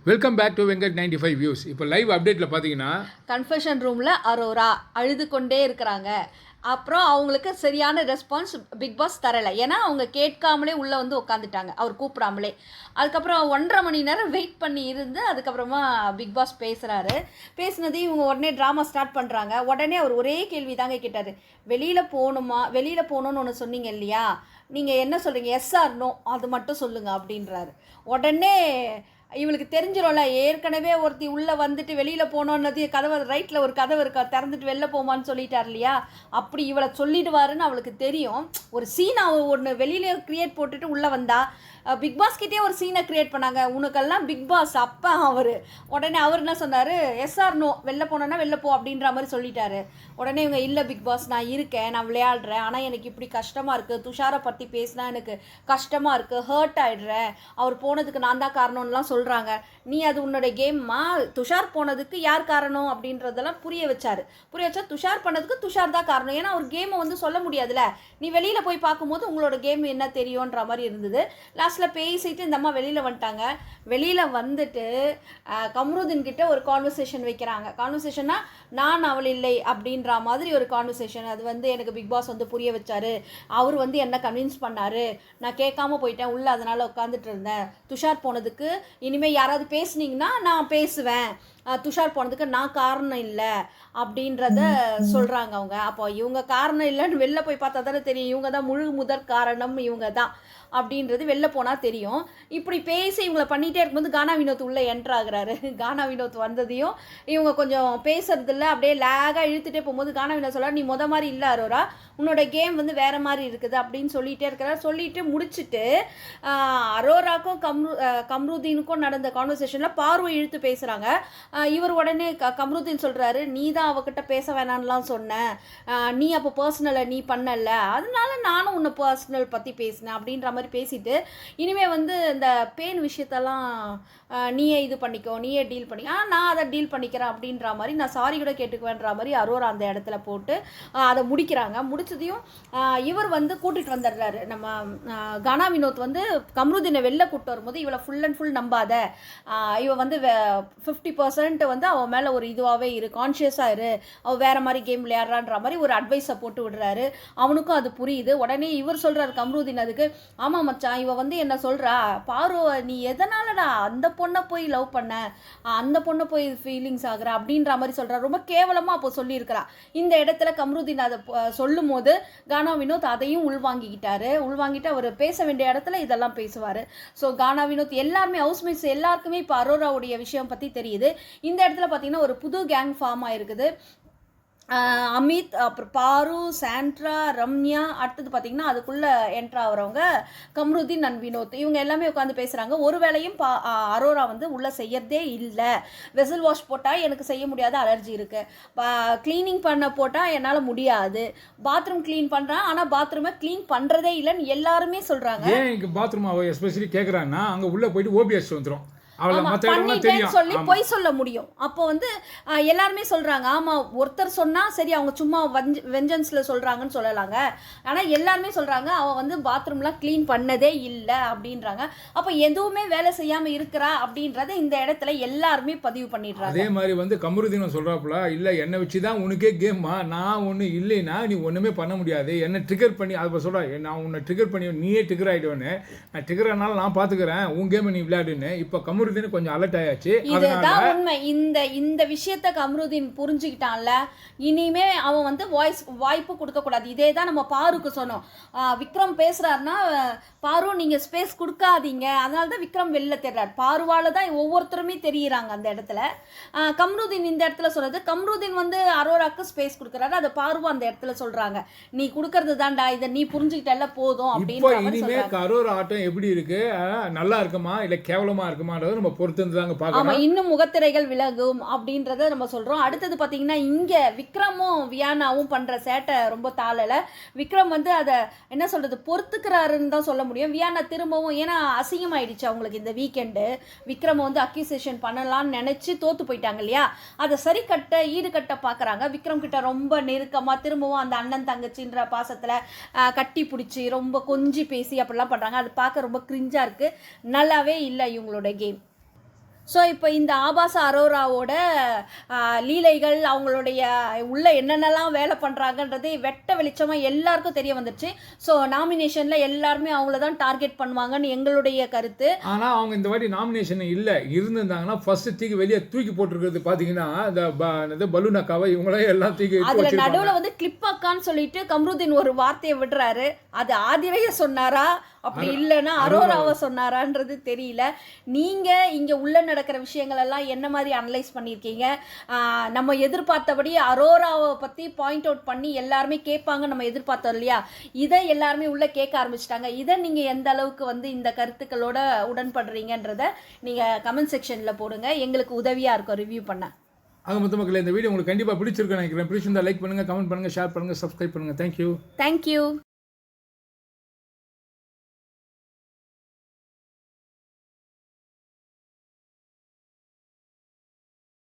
Welcome back to Venkat 95 views. இப்போ live அப்டேட்டில் பார்த்தீங்கன்னா கன்ஃபெஷன் ரூமில் அரோரா அழுது கொண்டே இருக்கிறாங்க. அப்புறம் அவங்களுக்கு சரியான ரெஸ்பான்ஸ் பிக் பாஸ் தரலை. ஏன்னா அவங்க கேட்காமலே உள்ளே வந்து உட்காந்துட்டாங்க, அவர் கூப்பிடாமலே. அதுக்கப்புறம் 1.5 மணி நேரம் வெயிட் பண்ணி இருந்து அதுக்கப்புறமா பிக் பாஸ் பேசுகிறாரு. பேசுனதையும் இவங்க உடனே ட்ராமா ஸ்டார்ட் பண்ணுறாங்க. உடனே அவர் ஒரே கேள்வி தாங்க கேட்டார், வெளியில் போகணுன்னு ஒன்று சொன்னீங்க இல்லையா, நீங்கள் என்ன சொல்கிறீங்க, எஸ் ஆர் நோ அது மட்டும் சொல்லுங்கள் அப்படின்றாரு. உடனே இவளுக்கு தெரிஞ்சிடும்ல, ஏற்கனவே ஒருத்தி உள்ளே வந்துட்டு வெளியில் போனோன்னது கதவை ரைட்டில் ஒரு கதவு இருக்கா திறந்துட்டு வெளில போமான்னு சொல்லிட்டார் இல்லையா, அப்படி இவளை சொல்லிடுவாருன்னு அவளுக்கு தெரியும். ஒரு சீன் ஒன்று வெளியிலே க்ரியேட் போட்டுட்டு உள்ளே வந்தா. பிக் பாஸ்கிட்டே ஒரு சீனை க்ரியேட் பண்ணாங்க, உனக்கெல்லாம் பிக் பாஸ் அப்போ அவர். உடனே அவர் என்ன சொன்னார், எஸ்ஆர் நோ, வெளில போனோன்னா வெளில போ அப்படின்ற மாதிரி சொல்லிட்டாரு. உடனே இவங்க, இல்லை பிக் பாஸ் நான் இருக்கேன், நான் விளையாடுறேன், ஆனால் எனக்கு இப்படி கஷ்டமாக இருக்குது, துஷாரை பற்றி பேசினா எனக்கு கஷ்டமாக இருக்குது, ஹர்ட் ஆகிடுறேன், அவர் போனதுக்கு நான் தான் காரணம்லாம் சொல்கிறாங்க. நீ அது உன்னோட கேம்மா, துஷார் போனதுக்கு யார் காரணம் அப்படின்றதெல்லாம் புரிய வச்சா துஷார் பண்ணதுக்கு துஷார் தான் காரணம். ஏன்னா அவர் கேமை வந்து சொல்ல முடியாதுல்ல, நீ வெளியில் போய் பார்க்கும்போது உங்களோட கேம் என்ன தெரியுன்ற மாதிரி இருந்தது. லாஸ்ட்டில் பேசிட்டு இந்த அம்மா வெளியில் வந்துட்டாங்க. வெளியில் வந்துட்டு கம்ருதீன் கிட்ட ஒரு கான்வர்சேஷன் வைக்கிறாங்க. கான்வர்சேஷன்னா நான் அவள் இல்லை அப்படின்ற மாதிரி ஒரு கான்வர்சேஷன். அது வந்து எனக்கு பிக் பாஸ் வந்து புரிய வச்சாரு, அவர் வந்து என்ன கன்வின்ஸ் பண்ணார், நான் கேட்காம போயிட்டேன் உள்ளே, அதனால் உட்காந்துட்டு இருந்தேன். துஷார் போனதுக்கு இனிமேல் யாராவது பேசுனீங்கன்னா நான் பேசுவேன், துஷார் போனதுக்கு நான் காரணம் இல்லை அப்படின்றத சொல்கிறாங்க அவங்க. அப்போ இவங்க காரணம் இல்லைன்னு வெளில போய் பார்த்தா தானே தெரியும், இவங்க தான் முழு முதற் காரணம், இவங்க தான் அப்படின்றது வெளில போனால் தெரியும். இப்படி பேசி இவங்களை பண்ணிகிட்டே இருக்கும்போது கானா வினோத் உள்ளே என்ட்ரு ஆகுறாரு. கானா வினோத் வந்ததையும் இவங்க கொஞ்சம் பேசுறதில்ல, அப்படியே லேகாக இழுத்துட்டே போகும்போது கானா வினோத் சொல்கிறார், நீ மாதிரி இல்லை அரோரா, உன்னோட கேம் வந்து வேறு மாதிரி இருக்குது அப்படின்னு சொல்லிகிட்டே இருக்கிறார். சொல்லிட்டு முடிச்சுட்டு அரோராக்கும் கம்ருதீனுக்கும் நடந்த கான்வர்சேஷனில் பார்வை இழுத்து பேசுகிறாங்க. இவர் உடனே கம்ருதீன் சொல்கிறாரு, நீ தான் அவகிட்ட பேச வேணான்லாம் சொன்னேன், நீ அப்போ பர்சனலை நீ பண்ணல, அதனால நானும் உன்னை பர்சனல் பற்றி பேசினேன் அப்படின்ற மாதிரி பேசிட்டு, இனிமேல் வந்து இந்த பெயின் விஷயத்தெல்லாம் நீயே இது பண்ணிக்கோ, நீயே டீல் பண்ணிக்க, நான் அதை டீல் பண்ணிக்கிறேன் அப்படின்ற மாதிரி, நான் சாரி கூட கேட்டுக்குவேன்ற மாதிரி அரோரா அந்த இடத்துல போட்டு அதை முடிக்கிறாங்க. முடிச்சதையும் இவர் வந்து கூட்டிகிட்டு வந்துடுறாரு. நம்ம கானா வினோத் வந்து கம்ருதீனை வெளில கூப்பிட்டு வரும்போது, இவளை ஃபுல் அண்ட் ஃபுல் நம்பாத, இவ வந்து 50% வந்து அவன் மேலே ஒரு இதுவாகவே இரு, கான்ஷியஸாக இரு, அவள் வேறு மாதிரி கேம் விளையாடுறான்ற மாதிரி ஒரு அட்வைஸை போட்டு விடுறாரு. அவனுக்கும் அது புரியுது. உடனே இவர் சொல்கிறார் கம்ருதீன் அதுக்கு, ஆமாம் மச்சான், இவ வந்து என்ன சொல்கிறா பாரு, நீ எதனாலடா அந்த பொண்ணை போய் லவ் பண்ண, அந்த பொண்ணை போய் ஃபீலிங்ஸ் ஆகுற அப்படின்ற மாதிரி சொல்கிறா. ரொம்ப கேவலமாக அப்போ சொல்லியிருக்கிறா. இந்த இடத்துல கம்ருதீன் அதை சொல்லும் போது கானா வினோத் அதையும் உள்வாங்கிட்டு அவர் பேச வேண்டிய இடத்துல இதெல்லாம் பேசுவார். ஸோ கானா வினோத் எல்லாருமே, ஹவுஸ்மேட்ஸ் எல்லாருக்குமே இப்போ அரோராவுடைய விஷயம் பற்றி தெரியுது. இந்த இடத்துல பார்த்தீங்கன்னா ஒரு புது கேங் ஃபார்ம் ஆயிருக்குது. அமித், அப்புறம் பாரு, சாண்ட்ரா, ரம்யா, அடுத்தது பார்த்திங்கன்னா அதுக்குள்ளே என்ட்ரு ஆகிறவங்க கம்ருதீன் அண்ட் வினோத், இவங்க எல்லாமே உட்காந்து பேசுகிறாங்க. ஒரு வேளையும் அரோரா வந்து உள்ளே செய்யறதே இல்லை. வெசல் வாஷ் போட்டால் எனக்கு செய்ய முடியாத அலர்ஜி இருக்குது, க்ளீனிங் பண்ண போட்டால் என்னால் முடியாது, பாத்ரூம் க்ளீன் பண்ணுறேன் ஆனால் பாத்ரூமை க்ளீன் பண்ணுறதே இல்லைன்னு எல்லாருமே சொல்கிறாங்க. ஏன் இங்கே பாத்ரூம் அவள் எஸ்பெஷலி கேட்குறாங்கன்னா, அங்கே உள்ளே போயிட்டு ஓபிஎஸ் வந்துடும், சொல்லி பொய் சொல்ல முடியும். அப்போ வந்து எல்லாருமே சொல்றாங்க, ஆமா ஒருத்தர் சொன்னா சரி அவங்க சும்மா வெஞ்சன்ஸ்ல சொல்றாங்கன்னு சொல்லலாங்க, ஆனா எல்லாருமே சொல்றாங்க அவ வந்து பாத்ரூம்லாம் க்ளீன் பண்ணதே இல்லை அப்படின்றாங்க. அப்போ எதுவுமே வேலை செய்யாம இருக்கிறா அப்படின்றத இந்த இடத்துல எல்லாருமே பதிவு பண்ணிடுறாங்க. அதே மாதிரி வந்து கமருதீன் சொல்றாப்புல, இல்லை என்னை வச்சு தான் உனக்கே கேம்மா, நான் ஒன்று இல்லைன்னா நீ ஒன்றுமே பண்ண முடியாது, என்ன ட்ரிகர் பண்ணி அதை சொல்கிறா, நான் உன்னை ட்ரிகர் பண்ணி நீயே ட்ரிகர் ஆகிடுவேன்னு, நான் ட்ரிகர் ஆனாலும் நான் பார்த்துக்கிறேன், உன் கேமை நீ விளையாடுன்னு. இப்போ கமருதீன் கொஞ்சம் அலர்ட் ஆயாச்சு. இதுதான் உண்மை. இந்த விஷயத்த கம்ருதீன் புரிஞ்சுக்கிட்டான்ல, இனிமே அவன் வந்து வாய்ப்பு கொடுக்க கூடாது. இதே தான் நம்ம பாருக்கு சொன்னோம். விக்ரம் பேசுறாருன்னா, பாரு நீங்க ஸ்பேஸ் கொடுக்காதீங்க, அதனால தான் விக்ரம் வெளில தேடுறாரு. பாருவால தான் ஒவ்வொருத்தருமே தெரியுறாங்க அந்த இடத்துல. கம்ருதீன் இந்த இடத்துல சொல்றது, கம்ருதீன் வந்து அரோராக்கு ஸ்பேஸ் கொடுக்குறாரு, அதை பாருவா அந்த இடத்துல சொல்றாங்க, நீ கொடுக்கறது தான்டா, இதை நீ புரிஞ்சுக்கிட்டல போதும் அப்படின்னு. இனிமே அரோரா ஆட்டம் எப்படி இருக்கு, நல்லா இருக்குமா இல்லை கேவலமா இருக்குமான்றதை நம்ம பொறுத்து இன்னும் முகத்திரைகள் விலகும் அப்படின்றத நம்ம சொல்றோம். அடுத்தது பாத்தீங்கன்னா இங்க விக்ரமும் வியானாவும் பண்ற சேட்டை ரொம்ப தாளல. விக்ரம் வந்து அதை என்ன சொல்றது பொறுத்துக்கிறாருன்னு தான் சொல்ல முடியும். வியானா திரும்பவும், ஏன்னா அசிங்கமாயிடுச்சு அவங்களுக்கு இந்த வீக்கெண்டு, விக்ரம் வந்து அக்யூசேஷன் பண்ணலாம்னு நினைச்சு தோத்து போயிட்டாங்க இல்லையா, அதை சரி கட்ட ஈடுகட்ட பாக்குறாங்க. விக்ரம் கிட்ட ரொம்ப நெருக்கமா திரும்பவும் அந்த அண்ணன் தங்கச்சின்ற பாசத்துல கட்டி பிடிச்சி ரொம்ப கொஞ்சி பேசி அப்படிலாம் பண்றாங்க. அது பார்க்க ரொம்ப கிரிஞ்சா இருக்கு, நல்லாவே இல்லை இவங்களோட கேம். ஸோ இப்போ இந்த ஆபாச அரோராவோட லீலைகள் அவங்களுடைய உள்ள என்னென்னலாம் வேலை பண்ணுறாங்கன்றது வெட்ட வெளிச்சமாக எல்லாருக்கும் தெரிய வந்துருச்சு. ஸோ நாமினேஷனில் எல்லாருமே அவங்கள தான் டார்கெட் பண்ணுவாங்கன்னு எங்களுடைய கருத்து. ஆனால் அவங்க இந்த வாட்டி நாமினேஷன் இல்லை இருந்திருந்தாங்கன்னா ஃபர்ஸ்ட் வெளியே தூக்கி போட்டிருக்கிறது பார்த்தீங்கன்னா இந்த பலூன் அக்காவை இவங்களே எல்லாம் தூக்கி அதில் நடுவில் வந்து கிளிப் அக்கான்னு சொல்லிட்டு கம்ருதீன் ஒரு வார்த்தையை விடுறாரு. அது ஆதிரைய சொன்னாரா அப்படி இல்லைன்னா அரோராவை சொன்னாரான்றது தெரியல. நீங்கள் இங்கே உள்ளே நடக்கிற விஷயங்கள் எல்லாம் என்ன மாதிரி அனலைஸ் பண்ணியிருக்கீங்க? நம்ம எதிர்பார்த்தபடி அரோராவை பற்றி பாயிண்ட் அவுட் பண்ணி எல்லாருமே கேட்பாங்க நம்ம எதிர்பார்த்தோம் இல்லையா? இதை எல்லாருமே உள்ளே கேட்க ஆரம்பிச்சிட்டாங்க. இதை நீங்கள் எந்த அளவுக்கு வந்து இந்த கருத்துக்களோட உடன்படுறீங்கன்றத நீங்கள் கமெண்ட் செக்ஷனில் போடுங்க. எங்களுக்கு உதவியாக இருக்கும் ரிவ்யூ பண்ண. ஆக மொத்த மக்களே இந்த வீடியோ உங்களுக்கு கண்டிப்பாக பிடிச்சிருக்குன்னு நினைக்கிறேன். பிடிச்சிருந்தா லைக் பண்ணுங்கள், கமெண்ட் பண்ணுங்கள், ஷேர் பண்ணுங்கள், சப்ஸ்கிரைப் பண்ணுங்கள். தேங்க்யூ.